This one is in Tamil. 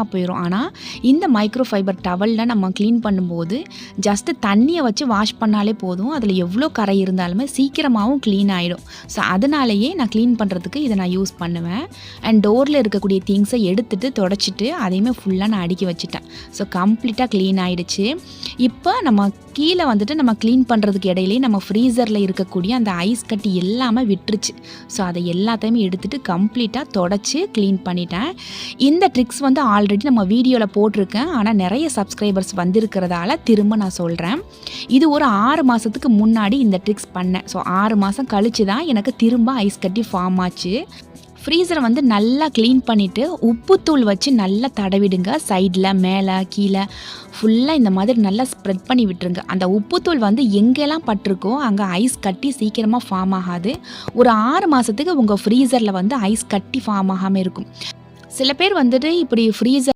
போயிடும். ஆனால் இந்த மைக்ரோ ஃபைபர் டவலில் நம்ம க்ளீன் பண்ணும்போது ஜஸ்ட்டு தண்ணியை வச்சு வாஷ் பண்ணாலே போதும். அதில் எவ்வளோ கரை இருந்தாலுமே சீக்கிரமாகவும் க்ளீன் ஆகிடும். ஸோ அதனாலேயே நான் க்ளீன் பண்ணுறதுக்கு இதை நான் யூஸ் பண்ணுவேன். அண்ட் டோரில் இருக்கக்கூடிய திங்ஸை எடுத்துகிட்டு தொடச்சிட்டு அதையுமே ஃபுல்லாக நான் அடுக்கி வச்சுட்டேன். ஸோ கம்ப்ளீட்டாக க்ளீன் ஆகிடுச்சு. இப்போ நம்ம கீழே வந்துட்டு நம்ம க்ளீன் பண்ணுறதுக்கு இடையிலே நம்ம ஃப்ரீசரில் இருக்கக்கூடிய அந்த ஐஸ் கட்டி எல்லாமே விட்டுருச்சு. ஸோ அதை எல்லாத்தையுமே எடுத்துகிட்டு கம்ப்ளீட்டாக தொடச்சி க்ளீன் பண்ணிட்டேன். இந்த ட்ரிக்ஸ் வந்து ஆல்ரெடி நம்ம வீடியோவில் போட்டிருக்கேன். ஆனால் நிறைய சப்ஸ்கிரைபர்ஸ் வந்திருக்கிறதால திரும்ப நான் சொல்கிறேன். இது ஒரு 6 மாதத்துக்கு முன்னாடி இந்த ட்ரிக்ஸ் பண்ணேன். ஸோ 6 மாதம் கழித்து தான் எனக்கு திரும்ப ஐஸ் கட்டி ஃபார்ம் ஆச்சு. ஃப்ரீசரை வந்து நல்லா க்ளீன் பண்ணிவிட்டு உப்புத்தூள் வச்சு நல்லா தடவிடுங்க. சைடில் மேலே கீழே ஃபுல்லாக இந்த மாதிரி நல்லா ஸ்ப்ரெட் பண்ணி விட்டுருங்க. அந்த உப்புத்தூள் வந்து எங்கெல்லாம் பட்டிருக்கோ அங்கே ஐஸ் கட்டி சீக்கிரமாக ஃபார்ம் ஆகாது. ஒரு 6 மாதத்துக்கு உங்கள் ஃப்ரீசரில் வந்து ஐஸ் கட்டி ஃபார்ம் ஆகாமல் இருக்கும். சில பேர் வந்துட்டு இப்படி ஃப்ரீசர்